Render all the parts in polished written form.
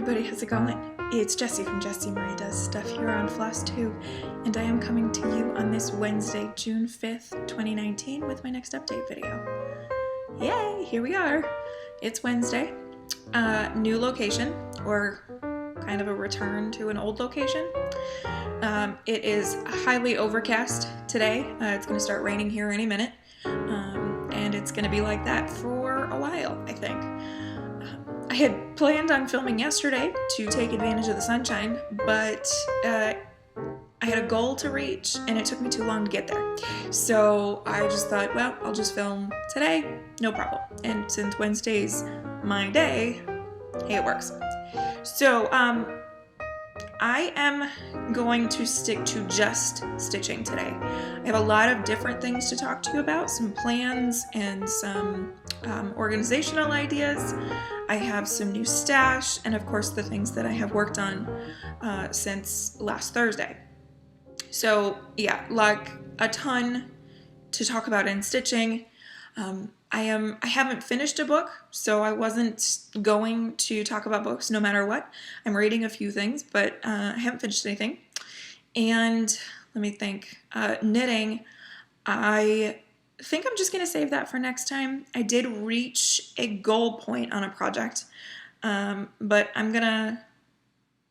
everybody, how's it going? It's Jessie from Jessie Marie Does Stuff here on FlossTube, and I am coming to you on this Wednesday, June 5th, 2019 with my next update video. Yay, here we are. It's Wednesday. New location, or kind of a return to an old location. It is highly overcast today. It's going to start raining here any minute, and it's going to be like that for a while, I think. I had planned on filming yesterday to take advantage of the sunshine, but I had a goal to reach and it took me too long to get there. So I just thought, well, I'll just film today, no problem. And since Wednesday's my day, hey, it works. So I am going to stick to just stitching today. I have a lot of different things to talk to you about, some plans and some organizational ideas. I have some new stash, and of course the things that I have worked on since last Thursday. So yeah, like a ton to talk about in stitching. I haven't finished a book, so I wasn't going to talk about books no matter what. I'm reading a few things, but I haven't finished anything. And let me think, knitting, I think I'm just going to save that for next time. I did reach a goal point on a project, but I'm going to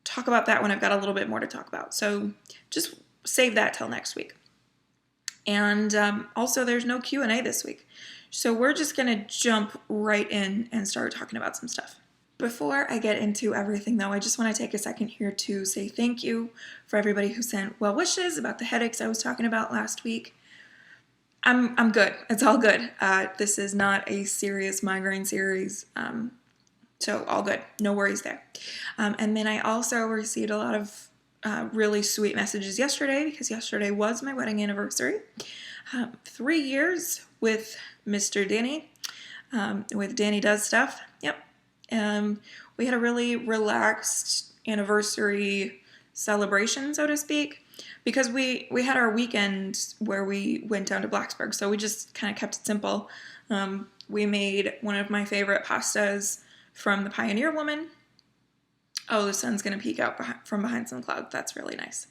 talk about that when I've got a little bit more to talk about. So just save that till next week. And also there's no Q&A this week. So we're just going to jump right in and start talking about some stuff. Before I get into everything though, I just want to take a second here to say thank you for everybody who sent well wishes about the headaches I was talking about last week. I'm good. It's all good. This is not a serious migraine series, so all good. No worries there. And then I also received a lot of really sweet messages yesterday, because yesterday was my wedding anniversary. 3 years with Mr. Danny, with Danny Does Stuff. Yep. We had a really relaxed anniversary celebration, so to speak, because we had our weekend where we went down to Blacksburg, so we just kind of kept it simple. We made one of my favorite pastas from the Pioneer Woman. Oh, the sun's going to peek out from behind some clouds. That's really nice.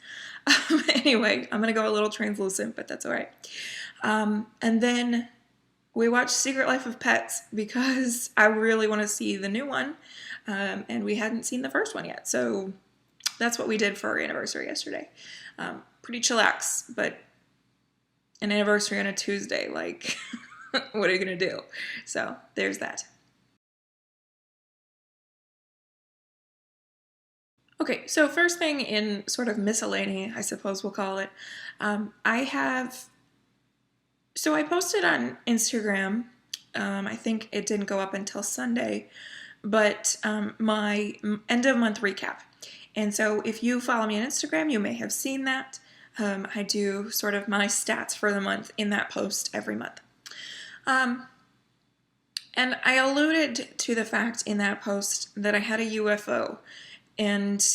Anyway, I'm going to go a little translucent, but that's all right. And then we watched Secret Life of Pets because I really want to see the new one, and we hadn't seen the first one yet, so that's what we did for our anniversary yesterday. Pretty chillax, but an anniversary on a Tuesday, like, what are you going to do? So there's that. Okay, so first thing in sort of miscellany, I suppose we'll call it, so I posted on Instagram, I think it didn't go up until Sunday, but my end of month recap. And so if you follow me on Instagram, you may have seen that. I do sort of my stats for the month in that post every month. And I alluded to the fact in that post that I had a UFO. And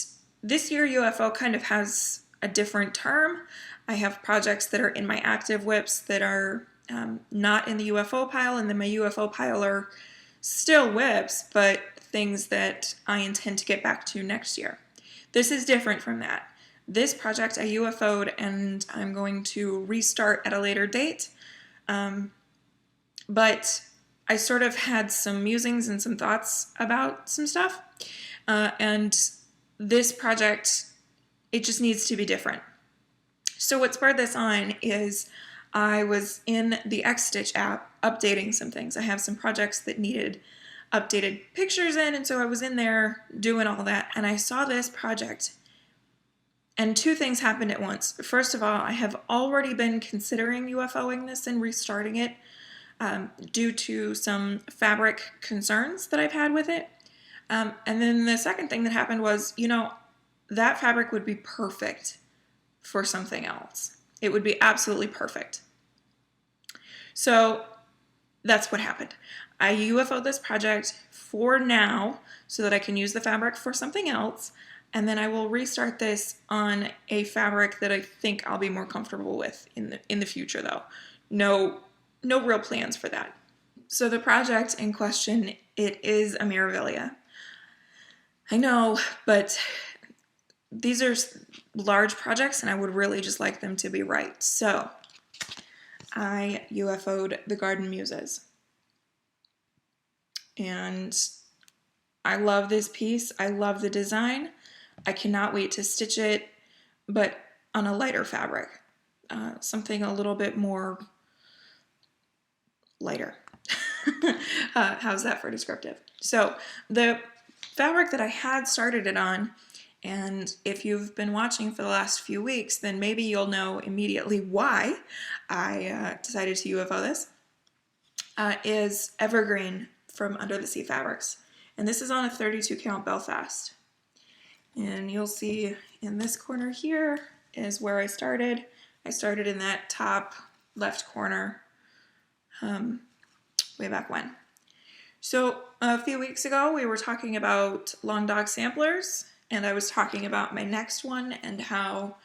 this year UFO kind of has a different term. I have projects that are in my active whips that are not in the UFO pile, and then my UFO pile are still whips, but things that I intend to get back to next year. This is different from that. This project I UFO'd, and I'm going to restart at a later date. But I sort of had some musings and some thoughts about some stuff. And this project, it just needs to be different. So what spurred this on is I was in the Stitch app updating some things. I have some projects that needed updated pictures in, and so I was in there doing all that, and I saw this project, and two things happened at once. First of all, I have already been considering UFOing this and restarting it due to some fabric concerns that I've had with it. And then the second thing that happened was, that fabric would be perfect for something else. It would be absolutely perfect. So that's what happened. I UFO'd this project for now so that I can use the fabric for something else, and then I will restart this on a fabric that I think I'll be more comfortable with in the future, though. No real plans for that. So the project in question, it is a Mirabilia. I know, but these are large projects and I would really just like them to be right. So I UFO'd the Garden Muses. And I love this piece. I love the design. I cannot wait to stitch it, but on a lighter fabric. Something a little bit more lighter. How's that for descriptive? So the fabric that I had started it on, and if you've been watching for the last few weeks, then maybe you'll know immediately why I decided to UFO this, is Evergreen from Under the Sea Fabrics. And this is on a 32 count Belfast. And you'll see in this corner here is where I started. I started in that top left corner way back when. So a few weeks ago we were talking about long dog samplers, and I was talking about my next one and how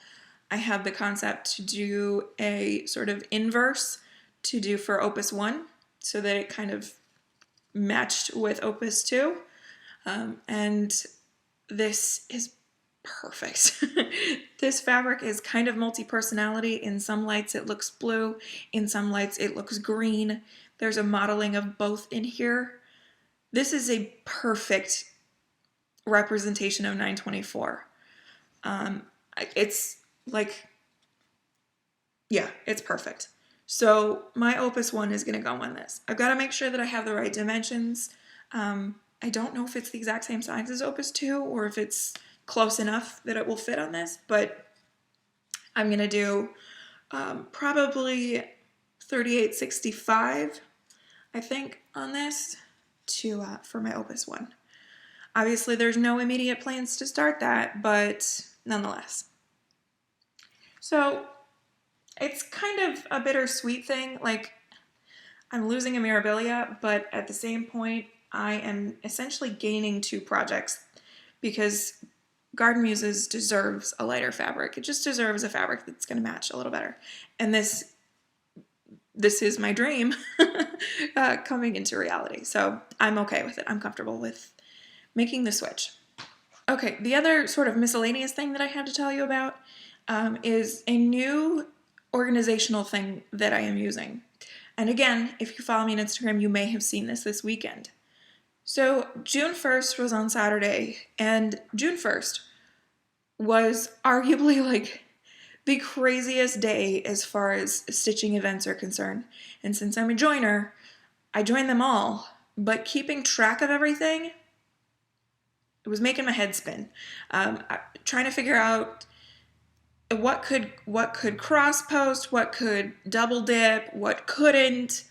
I had the concept to do a sort of inverse to do for Opus 1 so that it kind of matched with Opus 2. And this is perfect. This fabric is kind of multi-personality. In some lights it looks blue, in some lights it looks green. There's a modeling of both in here. This is a perfect representation of 924. It's like, yeah, it's perfect. So my Opus 1 is going to go on this. I've got to make sure that I have the right dimensions. I don't know if it's the exact same size as Opus 2 or if it's close enough that it will fit on this, but I'm going to do probably 3865, I think, on this for my Opus 1. Obviously, there's no immediate plans to start that, but nonetheless. So it's kind of a bittersweet thing. Like, I'm losing a Mirabilia, but at the same point, I am essentially gaining 2 projects because Garden Muses deserves a lighter fabric. It just deserves a fabric that's going to match a little better. And this is my dream coming into reality. So I'm okay with it. I'm comfortable with making the switch. Okay, the other sort of miscellaneous thing that I had to tell you about is a new organizational thing that I am using. And again, if you follow me on Instagram, you may have seen this weekend. So June 1st was on Saturday, and June 1st was arguably like the craziest day as far as stitching events are concerned. And since I'm a joiner, I joined them all, but keeping track of everything, it was making my head spin. Trying to figure out what could cross post, what could double dip, what couldn't,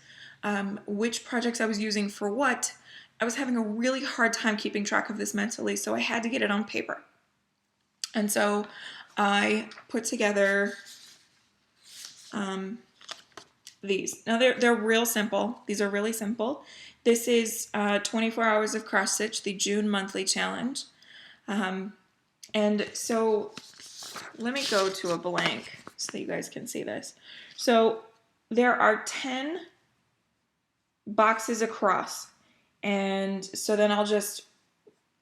which projects I was using for what. I was having a really hard time keeping track of this mentally, so I had to get it on paper. And so I put together these. Now they're real simple. These are really simple. This is 24 hours of cross stitch, the June monthly challenge. And so let me go to a blank so that you guys can see this. So there are 10 boxes across. And so then I'll just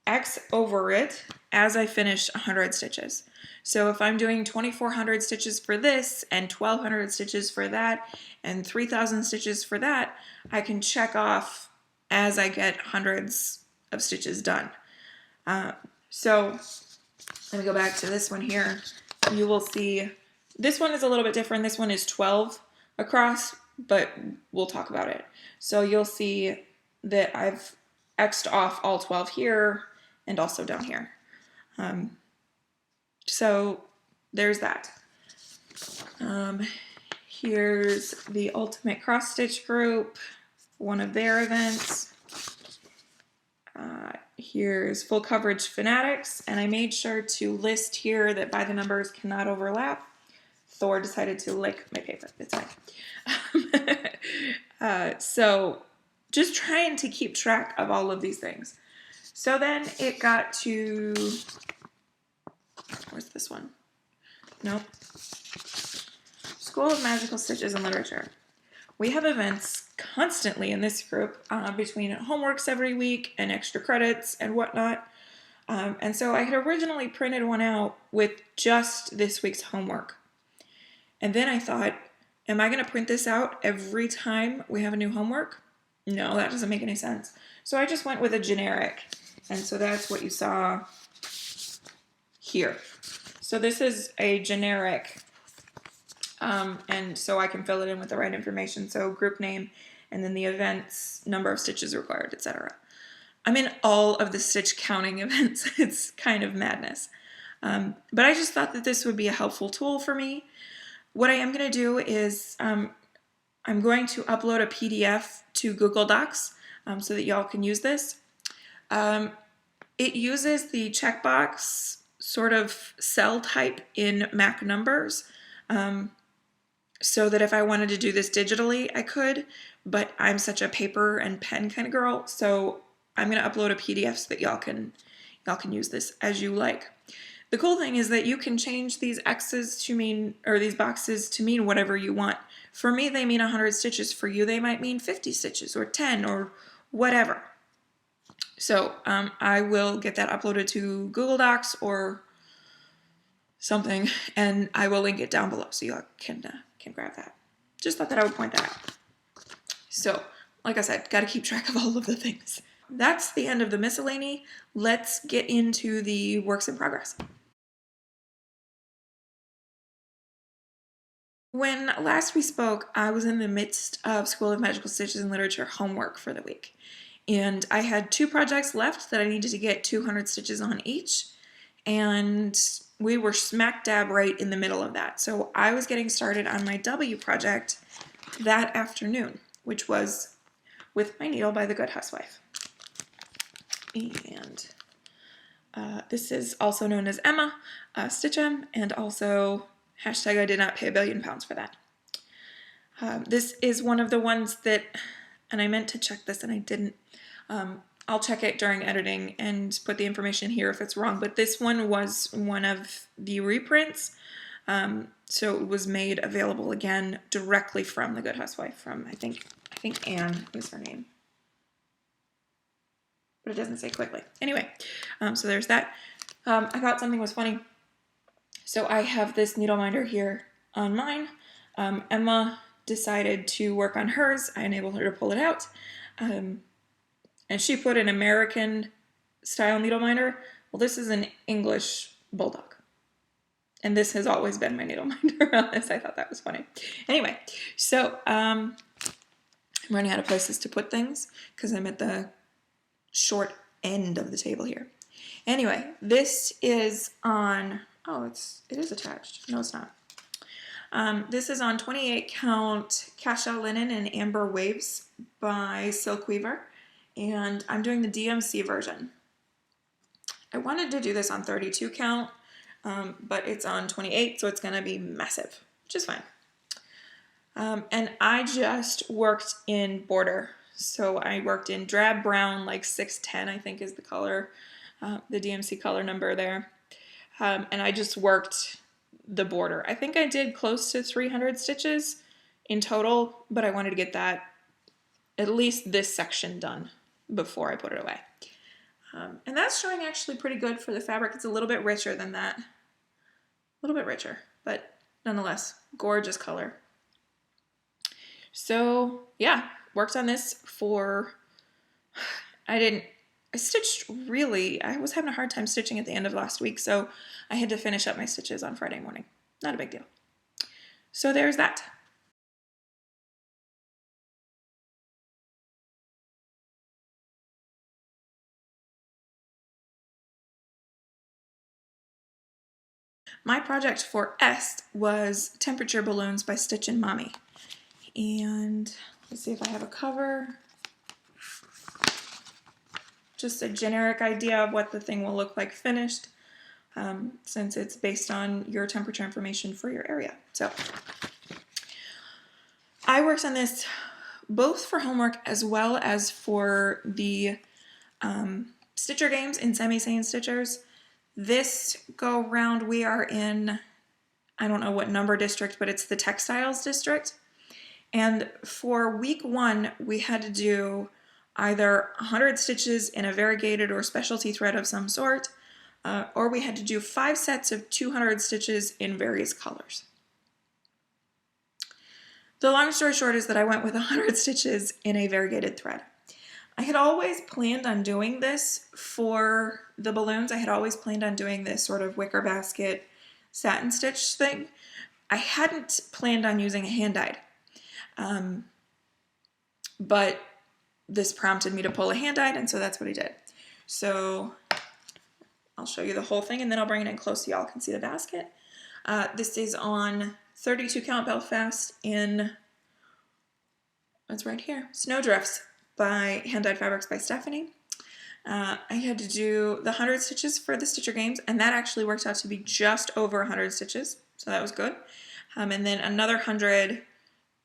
X over it as I finish 100 stitches. So if I'm doing 2,400 stitches for this and 1,200 stitches for that and 3,000 stitches for that, I can check off as I get hundreds of stitches done. So let me go back to this one here. You will see this one is a little bit different. This one is 12 across, but we'll talk about it. So you'll see that I've X'd off all 12 here and also down here. So there's that. Here's the Ultimate Cross Stitch Group, one of their events. Here's Full Coverage Fanatics, and I made sure to list here that by the numbers cannot overlap. Thor decided to lick my paper. It's fine. So just trying to keep track of all of these things. So then it got to, where's this one? Nope. School of Magical Stitches and Literature. We have events constantly in this group between homeworks every week and extra credits and whatnot. And so I had originally printed one out with just this week's homework. And then I thought, am I going to print this out every time we have a new homework? No, that doesn't make any sense. So I just went with a generic. And so that's what you saw here. So this is a generic, and so I can fill it in with the right information. So group name, and then the events, number of stitches required, etc. I'm in all of the stitch counting events. It's kind of madness. But I just thought that this would be a helpful tool for me. What I am going to do is I'm going to upload a PDF to Google Docs so that y'all can use this. It uses the checkbox sort of cell type in Mac numbers, so that if I wanted to do this digitally, I could, but I'm such a paper and pen kind of girl, so I'm going to upload a PDF so that y'all can use this as you like. The cool thing is that you can change these X's to mean, or these boxes to mean whatever you want. For me, they mean 100 stitches. For you, they might mean 50 stitches or 10 or whatever. So I will get that uploaded to Google Docs or something, and I will link it down below so y'all can grab that. Just thought that I would point that out. So, like I said, got to keep track of all of the things. That's the end of the miscellany. Let's get into the works in progress. When last we spoke, I was in the midst of School of Magical Stitches and Literature homework for the week. And I had 2 projects left that I needed to get 200 stitches on each. And we were smack dab right in the middle of that. So I was getting started on my W project that afternoon, which was With My Needle by the Good Housewife. And this is also known as Emma, Stitchin, and also hashtag I did not pay £1 billion for that. This is one of the ones that, and I meant to check this and I didn't. I'll check it during editing and put the information here if it's wrong, but this one was one of the reprints. So it was made available again directly from the Good Housewife, from I think Anne is her name. But it doesn't say quickly. Anyway, so there's that. I thought something was funny. So I have this needle minder here on mine. Emma decided to work on hers. I enabled her to pull it out. And she put an American style needle minder. Well, this is an English bulldog. And this has always been my needle minder on this. I thought that was funny. Anyway, so I'm running out of places to put things because I'm at the short end of the table here. Anyway, this is on, oh, it is attached. No, it's not. This is on 28 count cashel linen and amber waves by Silk Weaver, and I'm doing the DMC version. I wanted to do this on 32 count, but it's on 28, so it's going to be massive, which is fine. And I just worked in border. So I worked in drab brown, like 610, I think is the color, the DMC color number there. And I just worked the border. I think I did close to 300 stitches in total, but I wanted to get that, at least this section done before I put it away. And that's showing actually pretty good for the fabric. It's a little bit richer than that. A little bit richer, but nonetheless, gorgeous color. So yeah, worked on this for, I stitched really, I was having a hard time stitching at the end of last week, so I had to finish up my stitches on Friday morning. Not a big deal. So there's that. My project for S was Temperature Balloons by Stitchin Mommy. And let's see if I have a cover. Just a generic idea of what the thing will look like finished, since it's based on your temperature information for your area. So I worked on this both for homework as well as for the Stitcher games in Semi-Sane Stitchers. This go round we are in, I don't know what number district, but it's the textiles district. And for week 1, we had to do either 100 stitches in a variegated or specialty thread of some sort, or we had to do 5 sets of 200 stitches in various colors. The long story short is that I went with 100 stitches in a variegated thread. I had always planned on doing this for the balloons. I had always planned on doing this sort of wicker basket satin stitch thing. I hadn't planned on using a hand-dyed, but this prompted me to pull a hand-dyed, and so that's what I did. So I'll show you the whole thing, and then I'll bring it in close so y'all can see the basket. This is on 32 count Belfast in, it's right here, Snowdrifts by Hand Dyed Fabrics by Stephanie. I had to do the 100 stitches for the Stitcher Games, and that actually worked out to be just over 100 stitches, so that was good. And then another 100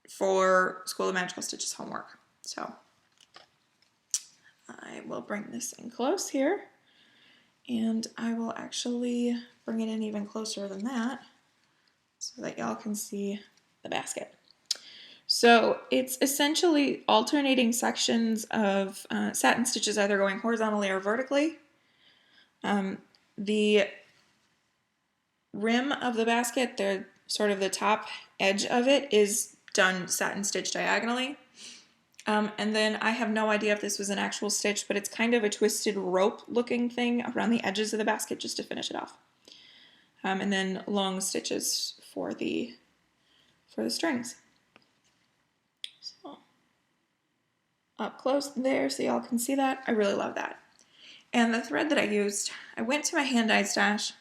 for School of Magical Stitches homework. So I will bring this in close here, and I will actually bring it in even closer than that so that y'all can see the basket. So it's essentially alternating sections of satin stitches either going horizontally or vertically. The rim of the basket, sort of the top edge of it, is done satin stitch diagonally. And then I have no idea if this was an actual stitch, but it's kind of a twisted rope looking thing around the edges of the basket just to finish it off. And then long stitches for the strings. So up close there so y'all can see that. I really love that. And the thread that I used, I went to my hand-dyed stash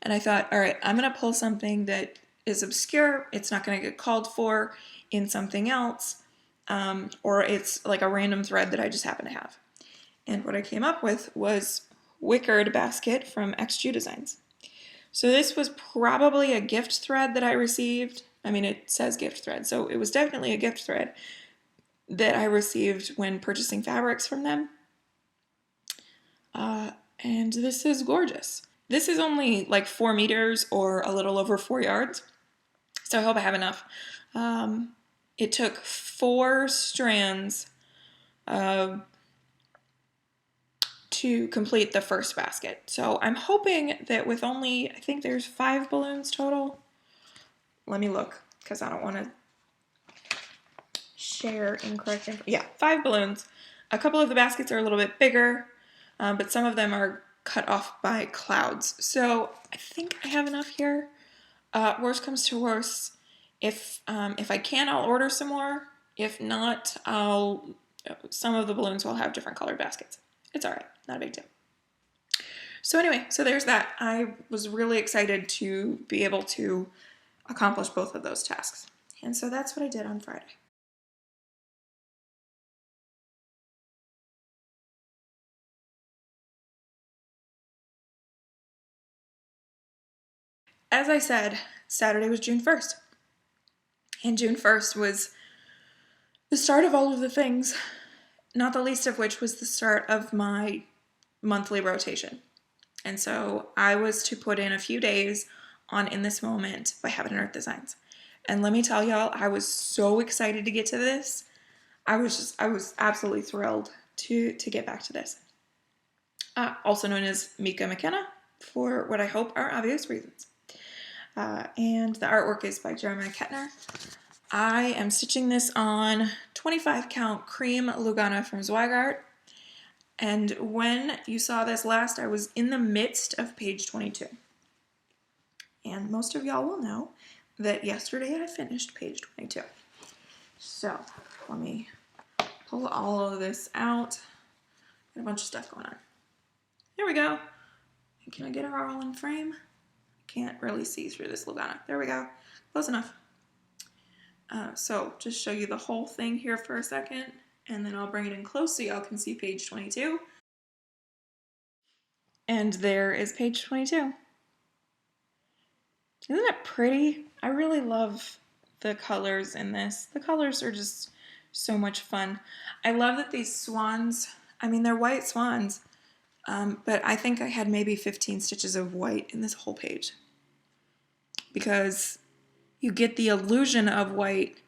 and I thought, all right, I'm going to pull something that is obscure. It's not going to get called for in something else. Or it's like a random thread that I just happen to have. And what I came up with was Wickered Basket from XG Designs. So this was probably a gift thread that I received. I mean, it says gift thread, so it was definitely a gift thread that I received when purchasing fabrics from them. And this is gorgeous. This is only like 4 meters or a little over 4 yards, so I hope I have enough. It took 4 strands to complete the first basket. So I'm hoping that with only, I think there's 5 balloons total. Let me look, because I don't want to share incorrect information. Yeah, 5 balloons. A couple of the baskets are a little bit bigger, but some of them are cut off by clouds. So I think I have enough here. Worst comes to worst, if I can, I'll order some more. If not, some of the balloons will have different colored baskets. It's all right, not a big deal. So anyway, so there's that. I was really excited to be able to accomplish both of those tasks. And so that's what I did on Friday. As I said, Saturday was June 1st. And June 1st was the start of all of the things, not the least of which was the start of my monthly rotation. And so I was to put in a few days on In This Moment by Heaven and Earth Designs. And let me tell y'all, I was so excited to get to this. I was absolutely thrilled to get back to this. Also known as Mika McKenna, for what I hope are obvious reasons. And the artwork is by Jeremiah Kettner. I am stitching this on 25 count cream Lugana from Zweigart. And when you saw this last, I was in the midst of page 22. And most of y'all will know that yesterday I finished page 22. So let me pull all of this out. Got a bunch of stuff going on. There we go. Can I get her all in frame? Can't really see through this Lugana. There we go. Close enough. So just show you the whole thing here for a second, and then I'll bring it in close so y'all can see page 22. And there is page 22. Isn't it pretty? I really love the colors in this. The colors are just so much fun. I love that these swans, I mean, they're white swans, but I think I had maybe 15 stitches of white in this whole page, because you get the illusion of white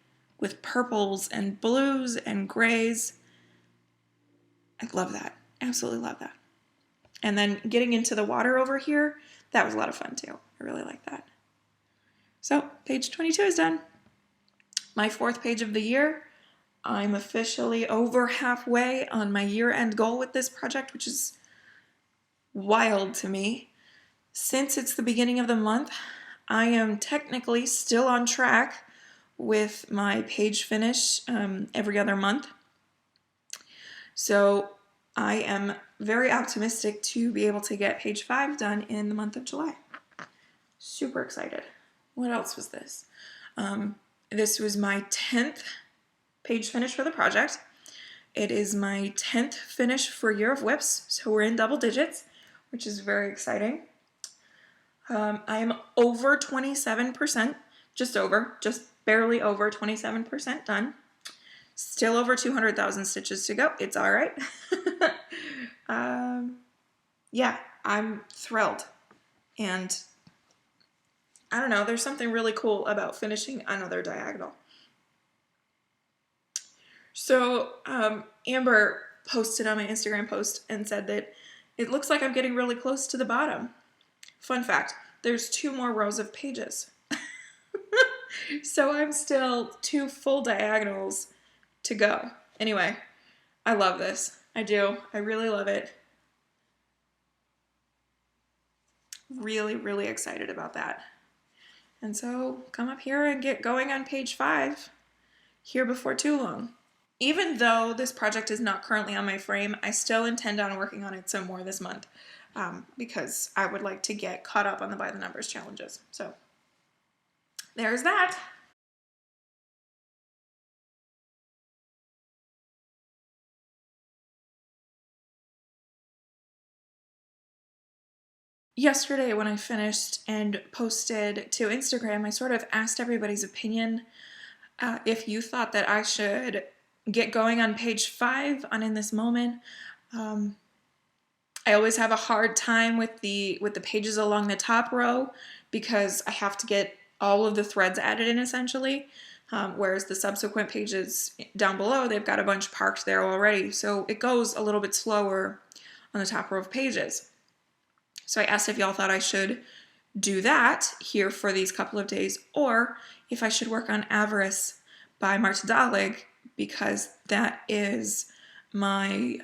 with purples and blues and grays. I love that. Absolutely love that. And then getting into the water over here, that was a lot of fun too. I really like that. So page 22 is done. My 4th page of the year. I'm officially over halfway on my year-end goal with this project, which is wild to me. Since it's the beginning of the month, I am technically still on track with my page finish every other month. So I am very optimistic to be able to get page 5 done in the month of July. Super excited. What else was this? This was my 10th page finish for the project. It is my 10th finish for Year of Whips, so we're in double digits, which is very exciting. I am over 27%, just barely over 27% done. Still over 200,000 stitches to go. It's all right. Yeah, I'm thrilled. And I don't know, there's something really cool about finishing another diagonal. So Amber posted on my Instagram post and said that it looks like I'm getting really close to the bottom. Fun fact, there's 2 more rows of pages. So I'm still 2 full diagonals to go. Anyway, I love this. I do. I really love it. Really, really excited about that. And so come up here and get going on page 5 here before too long. Even though this project is not currently on my frame, I still intend on working on it some more this month because I would like to get caught up on the By the Numbers challenges. So there's that. Yesterday when I finished and posted to Instagram, I sort of asked everybody's opinion if you thought that I should get going on page 5 on In This Moment. I always have a hard time with the pages along the top row because I have to get all of the threads added in essentially, whereas the subsequent pages down below, they've got a bunch parked there already, so it goes a little bit slower on the top row of pages. So I asked if y'all thought I should do that here for these couple of days, or if I should work on Avarice by Marta Dalig, because that is my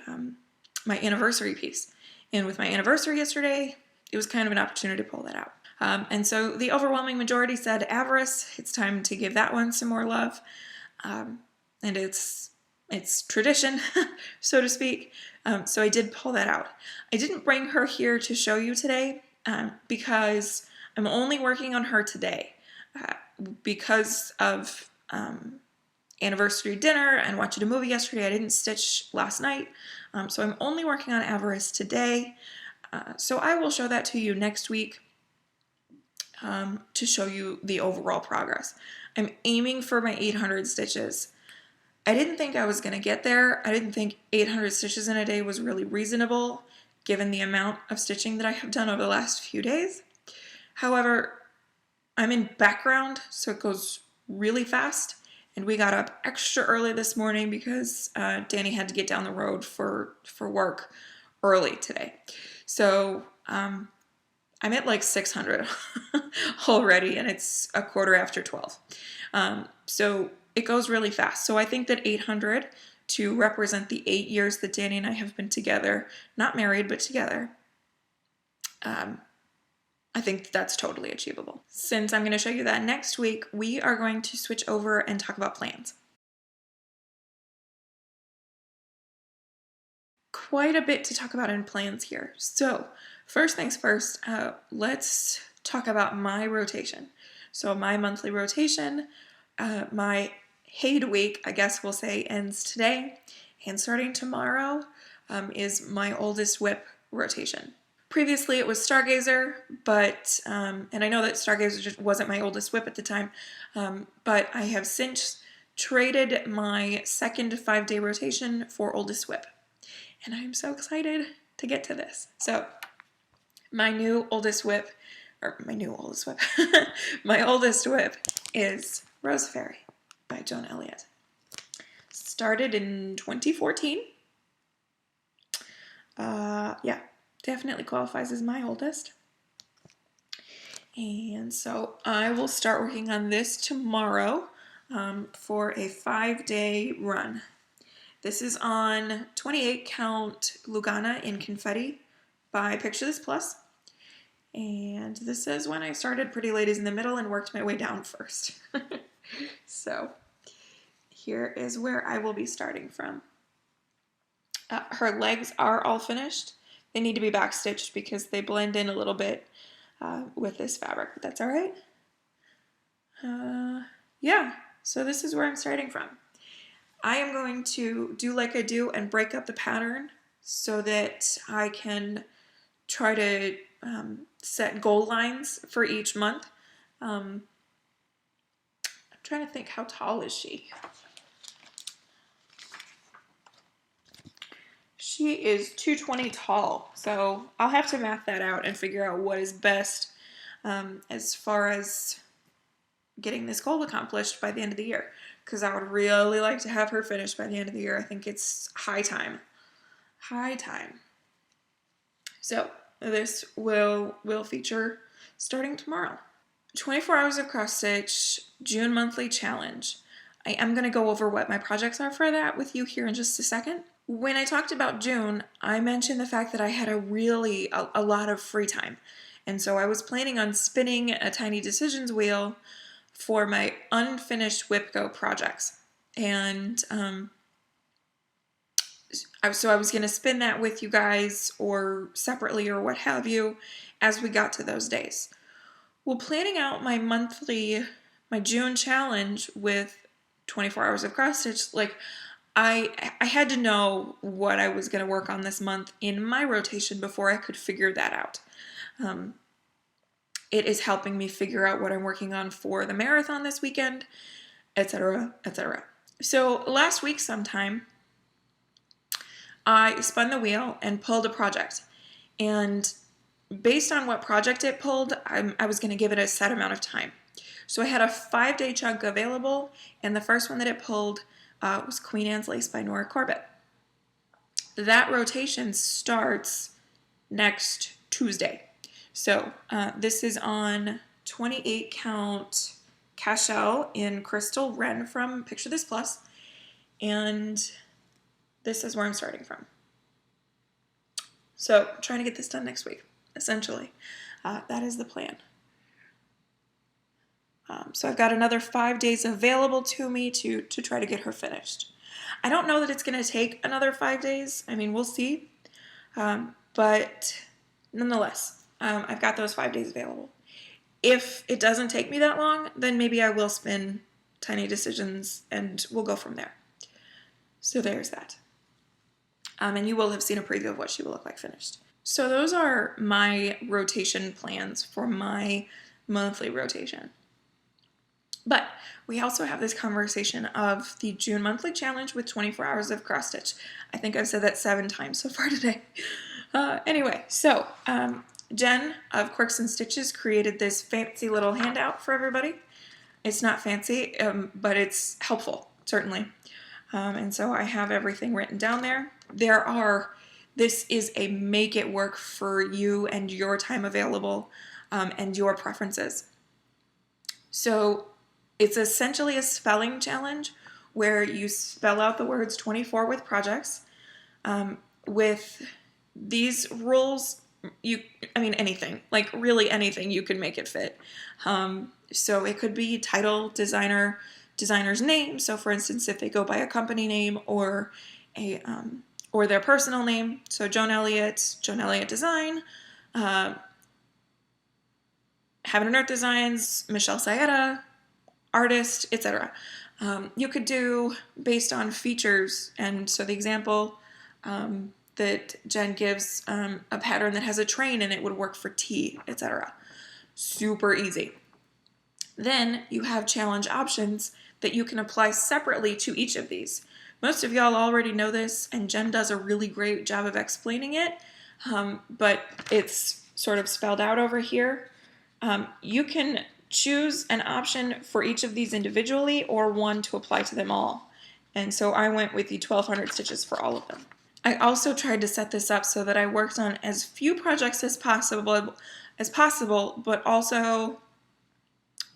my anniversary piece. And with my anniversary yesterday, it was kind of an opportunity to pull that out. And so the overwhelming majority said Avarice. It's time to give that one some more love. And it's tradition, so to speak. So I did pull that out. I didn't bring her here to show you today because I'm only working on her today. Because of anniversary dinner and watching a movie yesterday, I didn't stitch last night. So I'm only working on Avarice today. So I will show that to you next week to show you the overall progress. I'm aiming for my 800 stitches. I didn't think I was going to get there. I didn't think 800 stitches in a day was really reasonable given the amount of stitching that I have done over the last few days. However, I'm in background, so it goes really fast. And we got up extra early this morning because Danny had to get down the road for work early today. So I'm at like 600 already, and it's 12:15. So it goes really fast. So I think that 800 to represent the 8 years that Danny and I have been together, not married, but together, I think that's totally achievable. Since I'm going to show you that next week, we are going to switch over and talk about plans. Quite a bit to talk about in plans here. So first things first, let's talk about my rotation. So my monthly rotation, my HAED week, I guess we'll say, ends today. And starting tomorrow is my oldest whip rotation. Previously it was Stargazer, but, and I know that Stargazer just wasn't my oldest whip at the time, but I have since traded my second 5-day rotation for oldest whip. And I'm so excited to get to this. So my oldest whip is Rose Fairy by Joan Elliott. Started in 2014. definitely qualifies as my oldest. And so I will start working on this tomorrow for a 5-day run. This is on 28 count Lugana in confetti by Picture This Plus. And this is when I started Pretty Ladies in the middle and worked my way down first. So here is where I will be starting from. Her legs are all finished. They need to be backstitched because they blend in a little bit with this fabric, but that's all right. Yeah, so this is where I'm starting from. I am going to do like I do and break up the pattern so that I can try to set goal lines for each month. I'm trying to think, how tall is she? She is 220 tall, so I'll have to math that out and figure out what is best as far as getting this goal accomplished by the end of the year, because I would really like to have her finished by the end of the year. I think it's high time. High time. So this will feature starting tomorrow. 24 hours of cross stitch, June monthly challenge. I am going to go over what my projects are for that with you here in just a second. When I talked about June, I mentioned the fact that I had a lot of free time. And so I was planning on spinning a tiny decisions wheel for my unfinished Whip Go projects. And so I was going to spin that with you guys or separately or what have you as we got to those days. Well, planning out my June challenge with 24 hours of cross stitch, like I had to know what I was going to work on this month in my rotation before I could figure that out. It is helping me figure out what I'm working on for the marathon this weekend, etc., etc. So last week sometime, I spun the wheel and pulled a project. And based on what project it pulled, I was going to give it a set amount of time. So I had a 5-day chunk available, and the first one that it pulled was Queen Anne's Lace by Nora Corbett. That rotation starts next Tuesday. So this is on 28 count Cashel in Crystal Wren from Picture This Plus, and this is where I'm starting from. So trying to get this done next week, essentially. That is the plan. So I've got another 5 days available to me to try to get her finished. I don't know that it's going to take another 5 days. I mean, we'll see. But nonetheless, I've got those 5 days available. If it doesn't take me that long, then maybe I will spin Tiny Decisions and we'll go from there. So there's that. And you will have seen a preview of what she will look like finished. So those are my rotation plans for my monthly rotation. But we also have this conversation of the June monthly challenge with 24 hours of cross stitch. I think I've said that 7 times so far today. Anyway, so Jen of Quirks and Stitches created this fancy little handout for everybody. It's not fancy, but it's helpful, certainly. And so I have everything written down there. This is a make it work for you and your time available and your preferences. So it's essentially a spelling challenge where you spell out the words 24 with projects. With these rules, anything, like really anything, you can make it fit. So it could be title, designer's name. So for instance, if they go by a company name or or their personal name. So Joan Elliott Design, Heaven and Earth Designs, Michelle Saeta, artist, etc. You could do based on features, and so the example that Jen gives, a pattern that has a train and it would work for tea, etc. Super easy. Then you have challenge options that you can apply separately to each of these. Most of y'all already know this, and Jen does a really great job of explaining it, but it's sort of spelled out over here. You can choose an option for each of these individually or one to apply to them all. And so I went with the 1200 stitches for all of them. I also tried to set this up so that I worked on as few projects as possible, but also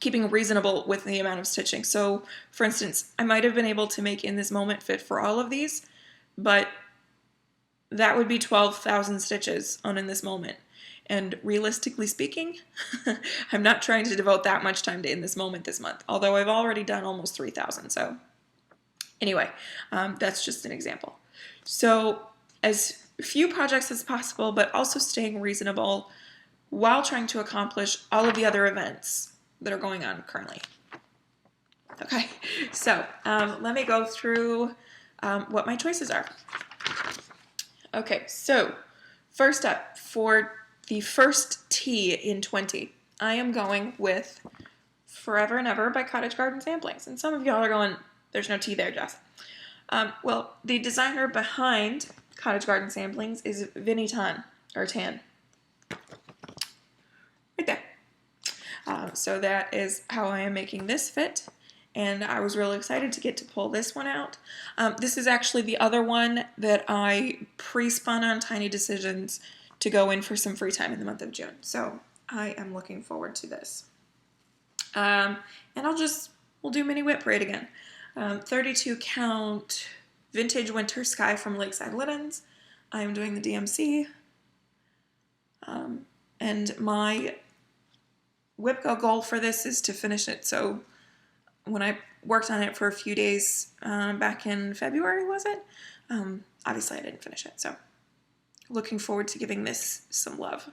keeping reasonable with the amount of stitching. So, for instance, I might have been able to make In This Moment fit for all of these, but that would be 12,000 stitches on In This Moment. And realistically speaking, I'm not trying to devote that much time to In This Moment this month, although I've already done almost 3,000. So anyway, that's just an example. So as few projects as possible, but also staying reasonable while trying to accomplish all of the other events that are going on currently. Okay, so let me go through what my choices are. Okay, so first up, for the first T in 20, I am going with Forever and Ever by Cottage Garden Samplings. And some of y'all are going, there's no T there, Jess. Well, the designer behind Cottage Garden Samplings is Vinnie Tan, or Tan. Right there. So that is how I am making this fit. And I was really excited to get to pull this one out. This is actually the other one that I pre-spun on Tiny Decisions to go in for some free time in the month of June. So I am looking forward to this. And we'll do Mini Whip Parade again. 32 count Vintage Winter Sky from Lakeside Linens. I am doing the DMC. And my whip goal for this is to finish it. So when I worked on it for a few days back in February, was it? Obviously I didn't finish it, so looking forward to giving this some love.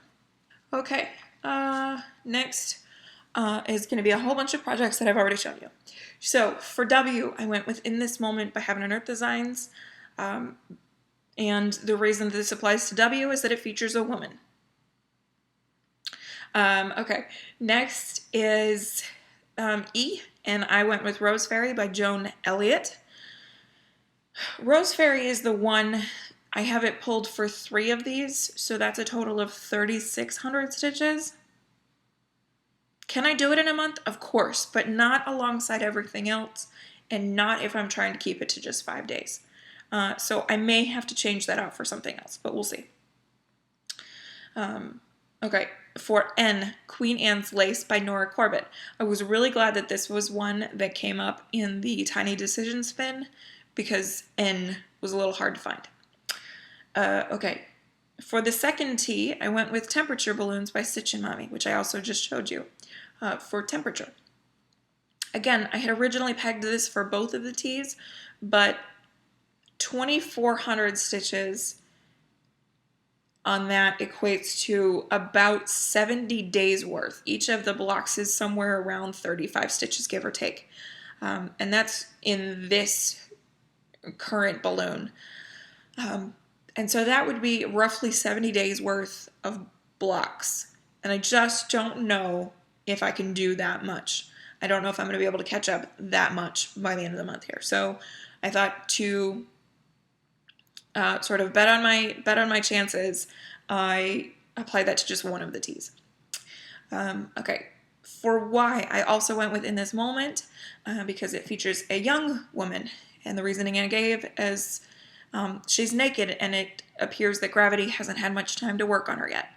Okay, next is going to be a whole bunch of projects that I've already shown you. So for W, I went with In This Moment by Heaven and Earth Designs. And the reason that this applies to W is that it features a woman. Okay, next is E, and I went with Rose Fairy by Joan Elliott. Rose Fairy is the one, I have it pulled for 3 of these, so that's a total of 3,600 stitches. Can I do it in a month? Of course, but not alongside everything else, and not if I'm trying to keep it to just 5 days. So I may have to change that out for something else, but we'll see. Okay, for N, Queen Anne's Lace by Nora Corbett. I was really glad that this was one that came up in the Tiny Decision spin because N was a little hard to find. Okay, for the second T, I went with Temperature Balloons by Stitchin Mommy, which I also just showed you for temperature. Again, I had originally pegged this for both of the T's, but 2,400 stitches on that equates to about 70 days worth. Each of the blocks is somewhere around 35 stitches, give or take. And that's in this current balloon. And so that would be roughly 70 days worth of blocks. And I just don't know if I can do that much. I don't know if I'm going to be able to catch up that much by the end of the month here. So I thought to sort of bet on my chances, I applied that to just one of the T's. Okay, for Y, I also went with In This Moment because it features a young woman, and the reasoning I gave is she's naked, and it appears that gravity hasn't had much time to work on her yet.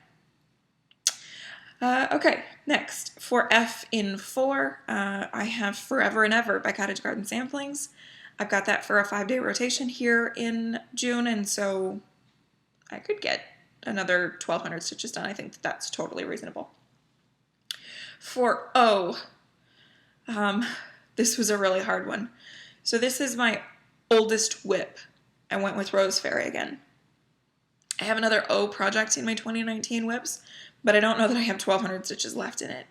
Okay, next, for F in 4, I have Forever and Ever by Cottage Garden Samplings. I've got that for a 5-day rotation here in June, and so I could get another 1,200 stitches done. I think that's totally reasonable. For O, this was a really hard one. So this is my oldest whip. I went with Rose Fairy again. I have another O project in my 2019 whips, but I don't know that I have 1,200 stitches left in it.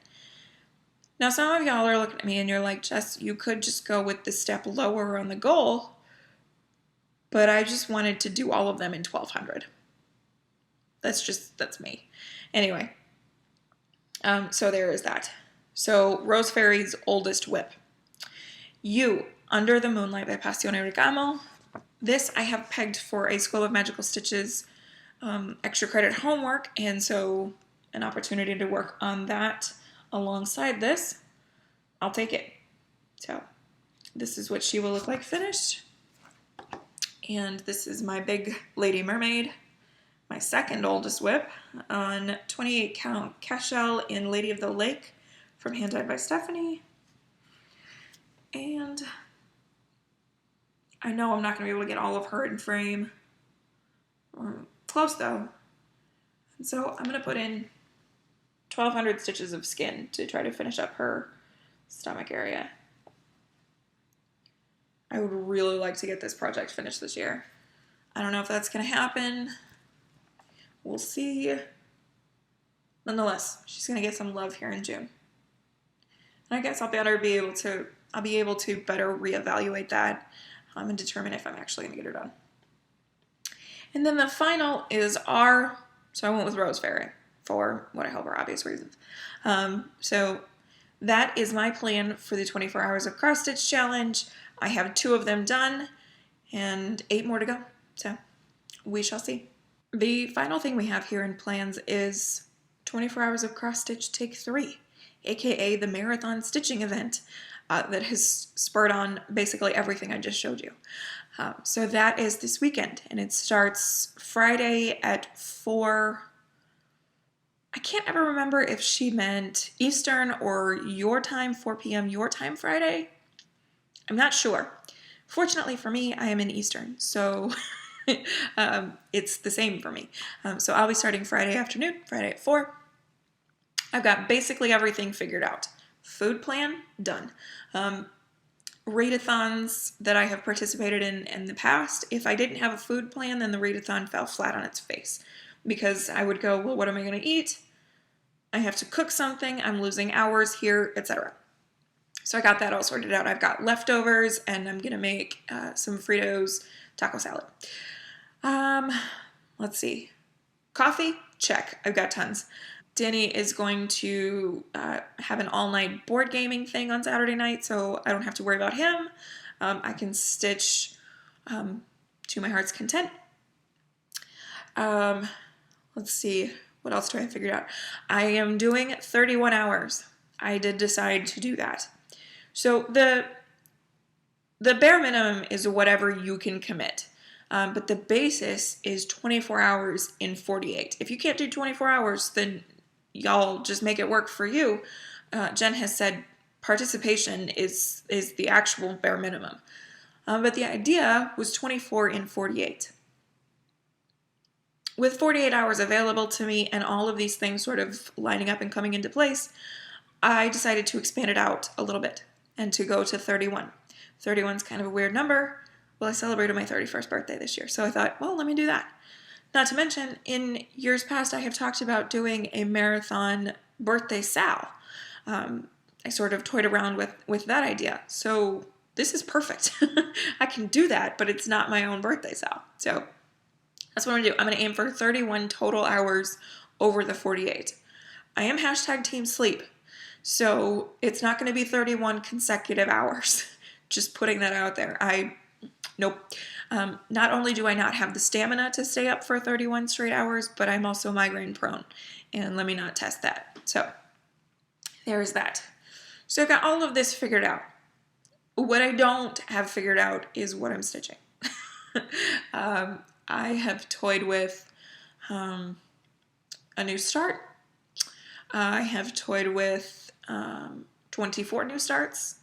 Now, some of y'all are looking at me and you're like, Jess, you could just go with the step lower on the goal, but I just wanted to do all of them in 1,200. That's me. Anyway, so there is that. So Rose Fairy's oldest whip. U, Under the Moonlight by Passione Ricamo. This I have pegged for a School of Magical Stitches extra credit homework, and so an opportunity to work on that alongside this, I'll take it. So this is what she will look like finished. And this is my big Lady Mermaid, my second oldest whip, on 28 count cashel in Lady of the Lake from Hand Dyed by Stephanie. And I know I'm not going to be able to get all of her in frame. Close though. And so I'm going to put in 1,200 stitches of skin to try to finish up her stomach area. I would really like to get this project finished this year. I don't know if that's going to happen. We'll see. Nonetheless, she's going to get some love here in June. And I guess I'll be able to better reevaluate that and determine if I'm actually going to get her done. And then the final is so I went with Rose Fairy for what I hope are obvious reasons. So that is my plan for the 24 hours of cross stitch challenge. I have 2 of them done and 8 more to go. So we shall see. The final thing we have here in plans is 24 hours of cross stitch take 3, aka the marathon stitching event that has spurred on basically everything I just showed you. So that is this weekend, and it starts Friday at 4. I can't ever remember if she meant Eastern or your time, 4 p.m. your time Friday. I'm not sure. Fortunately for me, I am in Eastern, so it's the same for me. So I'll be starting Friday afternoon, Friday at 4. I've got basically everything figured out. Food plan, done. Readathons that I have participated in the past, if I didn't have a food plan, then the readathon fell flat on its face. Because I would go, well, what am I going to eat? I have to cook something, I'm losing hours here, etc. So I got that all sorted out. I've got leftovers, and I'm going to make some Fritos taco salad. Let's see. Coffee? Check. I've got tons. Danny is going to have an all-night board gaming thing on Saturday night, so I don't have to worry about him. I can stitch to my heart's content. Let's see. What else do I have figured out? I am doing 31 hours. I did decide to do that. So the bare minimum is whatever you can commit. But the basis is 24 hours in 48. If you can't do 24 hours, then y'all just make it work for you. Jen has said participation is the actual bare minimum. But the idea was 24 in 48. With 48 hours available to me and all of these things sort of lining up and coming into place, I decided to expand it out a little bit and to go to 31. 31 is kind of a weird number. Well, I celebrated my 31st birthday this year, so I thought, well, let me do that. Not to mention, in years past, I have talked about doing a marathon birthday sal. I sort of toyed around with that idea, so this is perfect. I can do that, but it's not my own birthday sal. So that's what I'm going to do. I'm going to aim for 31 total hours over the 48. I am hashtag team sleep, so it's not going to be 31 consecutive hours. Just putting that out there. Nope. Not only do I not have the stamina to stay up for 31 straight hours, but I'm also migraine prone. And let me not test that. So there's that. So I've got all of this figured out. What I don't have figured out is what I'm stitching. I have toyed with a new start. I have toyed with 24 new starts.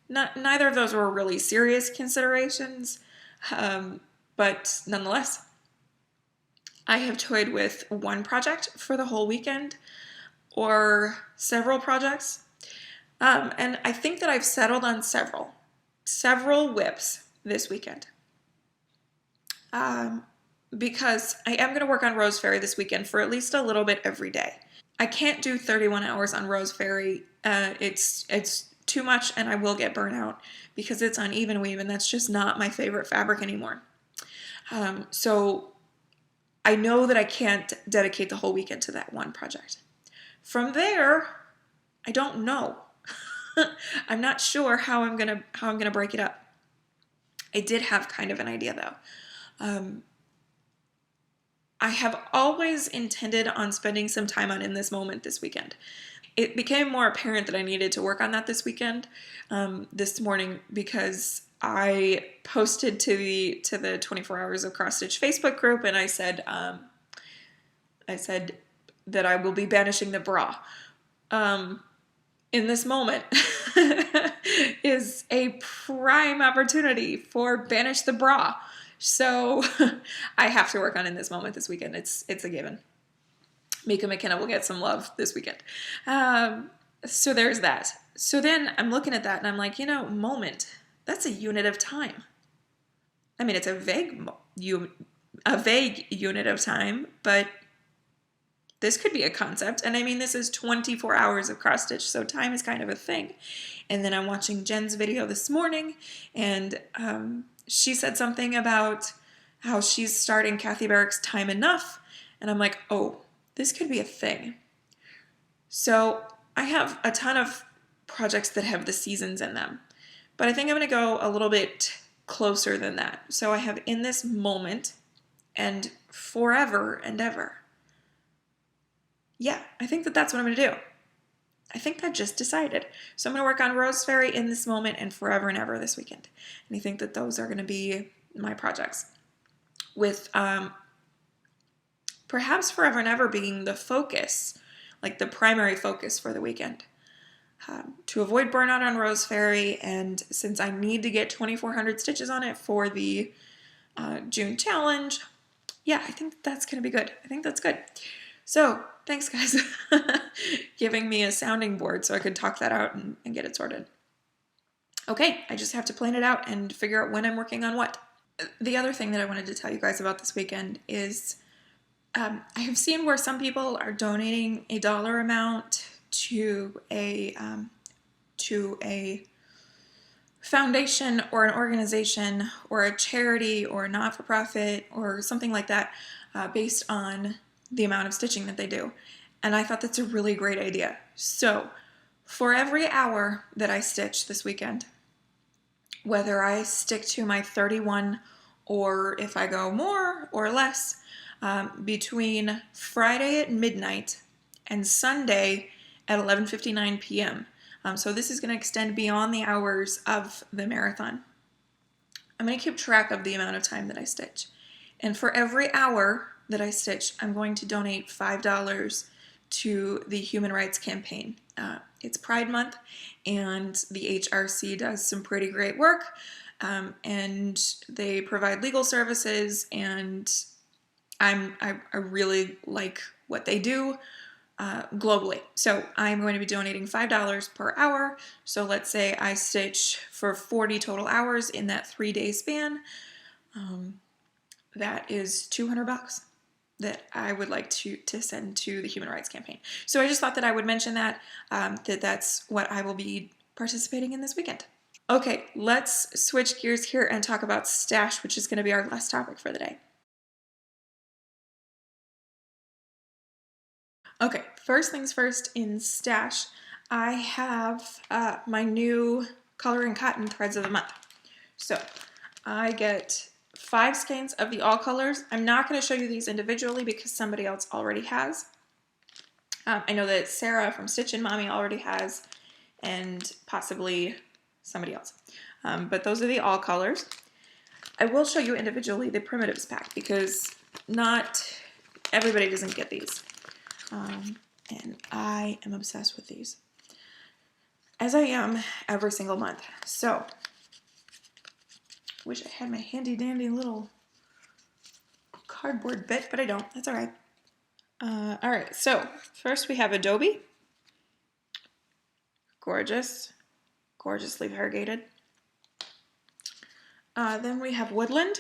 Neither of those were really serious considerations, but nonetheless, I have toyed with one project for the whole weekend or several projects, and I think that I've settled on several whips this weekend, because I am going to work on Rose Fairy this weekend for at least a little bit every day. I can't do 31 hours on Rose Fairy. It's too much, and I will get burnout because it's uneven weave, and that's just not my favorite fabric anymore. So I know that I can't dedicate the whole weekend to that one project. From there, I don't know. I'm not sure how I'm gonna break it up. I did have kind of an idea though. I have always intended on spending some time on In This Moment this weekend. It became more apparent that I needed to work on that this weekend, this morning, because I posted to the 24 Hours of Cross Stitch Facebook group, and I said that I will be banishing the bra. In this moment is a prime opportunity for banish the bra. So I have to work on in this moment this weekend. It's a given. Mika McKenna will get some love this weekend. So there's that. So then I'm looking at that and I'm like, moment, that's a unit of time. I mean, it's a vague unit of time, but this could be a concept. And I mean, this is 24 hours of cross stitch, so time is kind of a thing. And then I'm watching Jen's video this morning, and she said something about how she's starting Kathy Barrick's Time Enough. And I'm like, oh, this could be a thing. So I have a ton of projects that have the seasons in them, but I think I'm going to go a little bit closer than that. So I have in this moment and forever and ever. Yeah, I think that's what I'm going to do. I think I just decided. So I'm going to work on Rose Fairy in this moment and forever and ever this weekend. And I think that those are going to be my projects. With perhaps forever and ever being the focus, like the primary focus for the weekend. To avoid burnout on Rose Fairy, and since I need to get 2,400 stitches on it for the June challenge, yeah, I think that's going to be good. I think that's good. So thanks, guys, giving me a sounding board so I could talk that out and get it sorted. Okay, I just have to plan it out and figure out when I'm working on what. The other thing that I wanted to tell you guys about this weekend is I have seen where some people are donating a dollar amount to a foundation or an organization or a charity or a not-for-profit or something like that based on the amount of stitching that they do. And I thought that's a really great idea. So for every hour that I stitch this weekend, whether I stick to my 31 or if I go more or less, between Friday at midnight and Sunday at 11:59 p.m. So this is going to extend beyond the hours of the marathon. I'm going to keep track of the amount of time that I stitch. And for every hour that I stitch, I'm going to donate $5 to the Human Rights Campaign. It's Pride Month, and the HRC does some pretty great work, and they provide legal services, and I really like what they do globally. So I'm going to be donating $5 per hour. So let's say I stitch for 40 total hours in that 3-day span. That is $200 that I would like to send to the Human Rights Campaign. So I just thought that I would mention that, that's what I will be participating in this weekend. Okay, let's switch gears here and talk about stash, which is going to be our last topic for the day. Okay, first things first, in stash, I have my new Color and Cotton Threads of the Month. So I get 5 skeins of the all colors. I'm not going to show you these individually because somebody else already has. I know that Sarah from Stitchin Mommy already has, and possibly somebody else. But those are the all colors. I will show you individually the primitives pack because not everybody doesn't get these. And I am obsessed with these, as I am every single month. So, wish I had my handy dandy little cardboard bit, but I don't. That's all right. All right, so first we have Adobe. Gorgeous, gorgeously variegated. Then we have Woodland.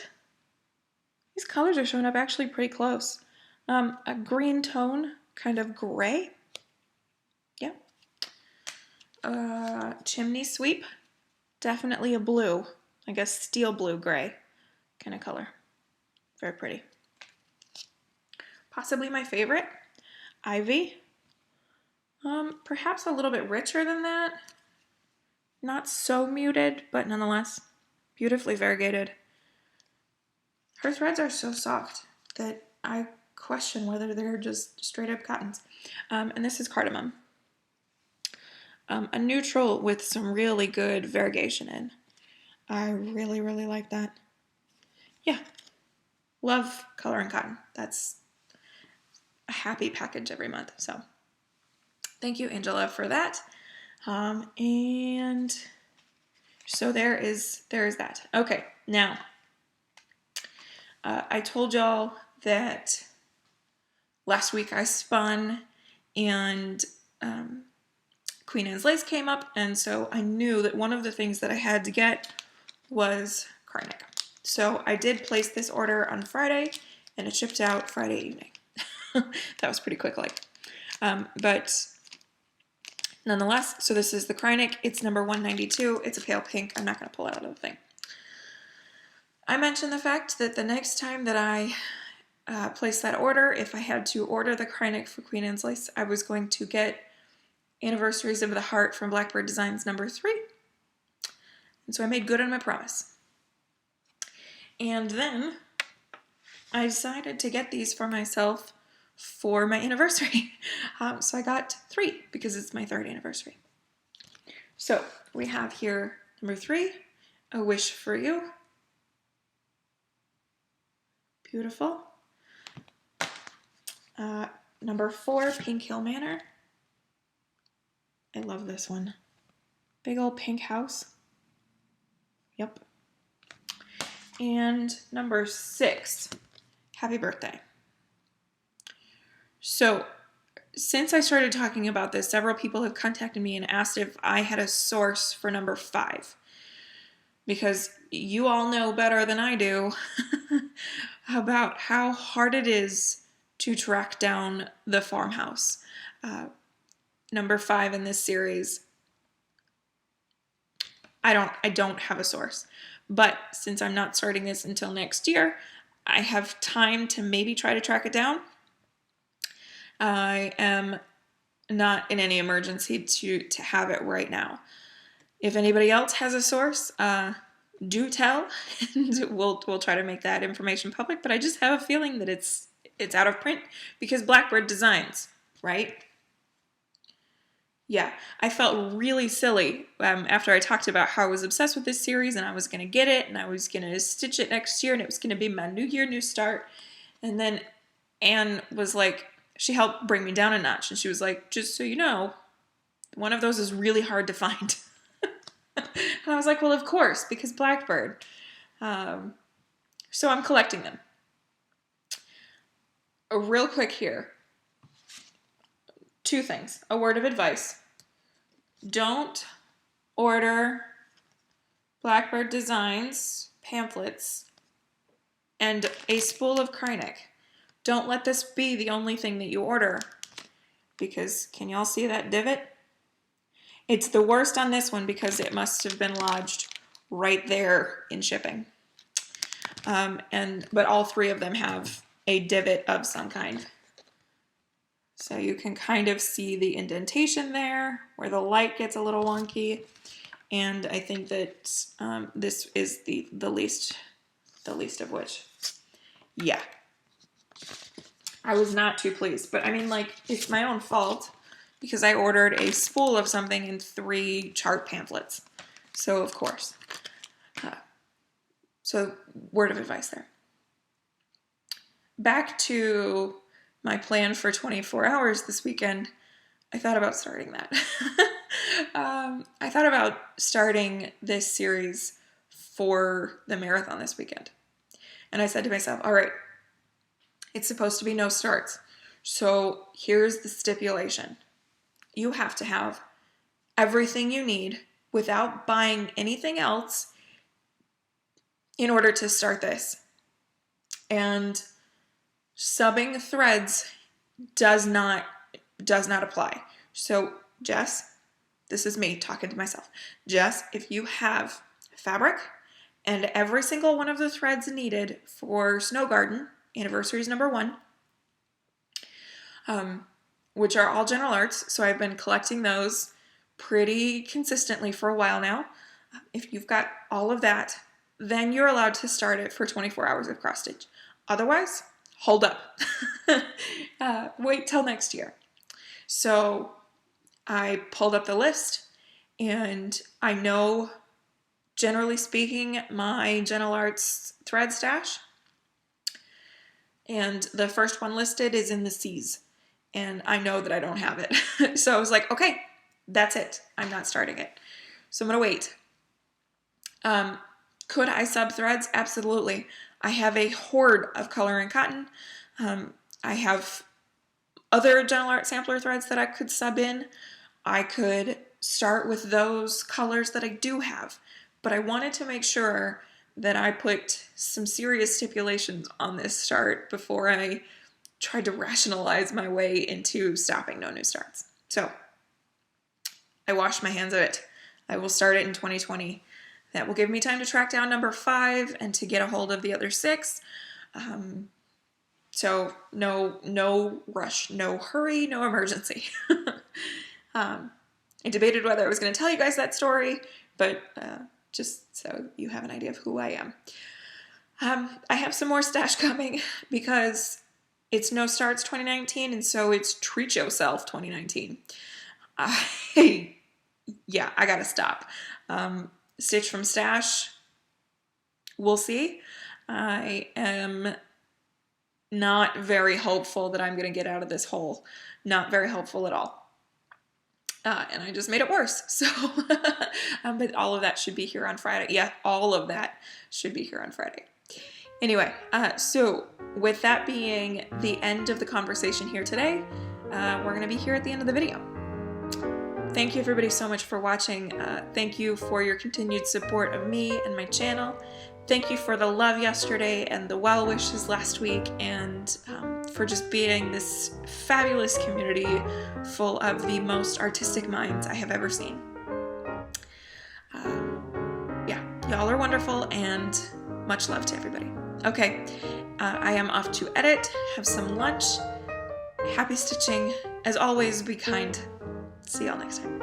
These colors are showing up actually pretty close. A green tone, kind of gray. Yeah. Chimney Sweep. Definitely a blue. I guess steel blue gray kind of color. Very pretty. Possibly my favorite, Ivy. Perhaps a little bit richer than that. Not so muted, but nonetheless beautifully variegated. Her threads are so soft that I question whether they're just straight up cottons. And this is Cardamom. A neutral with some really good variegation in. I really, really like that. Yeah, love Color and Cotton. That's a happy package every month. So thank you, Angela, for that. And so there is that. Okay, now I told y'all that last week I spun and Queen Anne's lace came up, and so I knew that one of the things that I had to get was Kreinik. So I did place this order on Friday, and it shipped out Friday evening. That was pretty quick, but nonetheless, so this is the Kreinik. It's number 192. It's a pale pink. I'm not going to pull it out of the thing. I mentioned the fact that the next time that I place that order, if I had to order the Kreinik for Queen Anne's lace, I was going to get Anniversaries of the Heart from Blackbird Designs number 3. And so I made good on my promise. And then I decided to get these for myself for my anniversary. So I got 3 because it's my 3rd anniversary. So we have here number 3, A Wish for You. Beautiful. Number 4, Pink Hill Manor. I love this one. Big old pink house. Yep. And number 6, Happy Birthday. So, since I started talking about this, several people have contacted me and asked if I had a source for number 5. Because you all know better than I do about how hard it is to track down the farmhouse. Number 5 in this series, I don't have a source. But since I'm not starting this until next year, I have time to maybe try to track it down. I am not in any emergency to have it right now. If anybody else has a source, do tell, and we'll try to make that information public. But I just have a feeling that it's out of print because Blackbird Designs, right? Yeah, I felt really silly after I talked about how I was obsessed with this series and I was going to get it and I was going to stitch it next year and it was going to be my new year, new start. And then Anne was like, she helped bring me down a notch and she was like, just so you know, one of those is really hard to find. And I was like, well, of course, because Blackbird. So I'm collecting them. Real quick here. 2 things. A word of advice. Don't order Blackbird Designs pamphlets and a spool of Kreinik. Don't let this be the only thing that you order. Because, can y'all see that divot? It's the worst on this one because it must have been lodged right there in shipping. But all 3 of them have a divot of some kind. So you can kind of see the indentation there where the light gets a little wonky. And I think that this is the least of which. Yeah. I was not too pleased. But I mean, like, it's my own fault because I ordered a spool of something in 3 chart pamphlets. So, of course. So, word of advice there. Back to my plan for 24 hours this weekend, I thought about starting that. I thought about starting this series for the marathon this weekend. And I said to myself, all right, it's supposed to be no starts. So here's the stipulation. You have to have everything you need without buying anything else in order to start this. And subbing threads does not apply. So, Jess, this is me talking to myself. Jess, if you have fabric and every single one of the threads needed for Snow Garden, Anniversaries number 1, which are all General Arts, so I've been collecting those pretty consistently for a while now. If you've got all of that, then you're allowed to start it for 24 hours of cross stitch. Otherwise, hold up. Wait till next year. So I pulled up the list and I know generally speaking, my Gentle Arts thread stash. And the first one listed is in the C's. And I know that I don't have it. So I was like, okay, that's it. I'm not starting it. So I'm going to wait. Could I sub threads? Absolutely. I have a hoard of color and cotton. I have other Gentle Art sampler threads that I could sub in. I could start with those colors that I do have. But I wanted to make sure that I put some serious stipulations on this start before I tried to rationalize my way into stopping No New Starts. So I washed my hands of it. I will start it in 2020. That will give me time to track down number 5 and to get a hold of the other 6. So no rush, no hurry, no emergency. I debated whether I was going to tell you guys that story, but just so you have an idea of who I am. I have some more stash coming because it's No Starts 2019, and so it's Treat Yourself 2019. Yeah, I gotta stop. Stitch from stash, we'll see. I am not very hopeful that I'm going to get out of this hole. Not very hopeful at all. And I just made it worse. So, but all of that should be here on Friday. Yeah, all of that should be here on Friday. Anyway, so with that being the end of the conversation here today, we're going to be here at the end of the video. Thank you everybody so much for watching. Thank you for your continued support of me and my channel. Thank you for the love yesterday and the well wishes last week, and for just being this fabulous community full of the most artistic minds I have ever seen. Yeah, y'all are wonderful, and much love to everybody. Okay, I am off to edit, have some lunch. Happy stitching. As always, be kind. See y'all next time.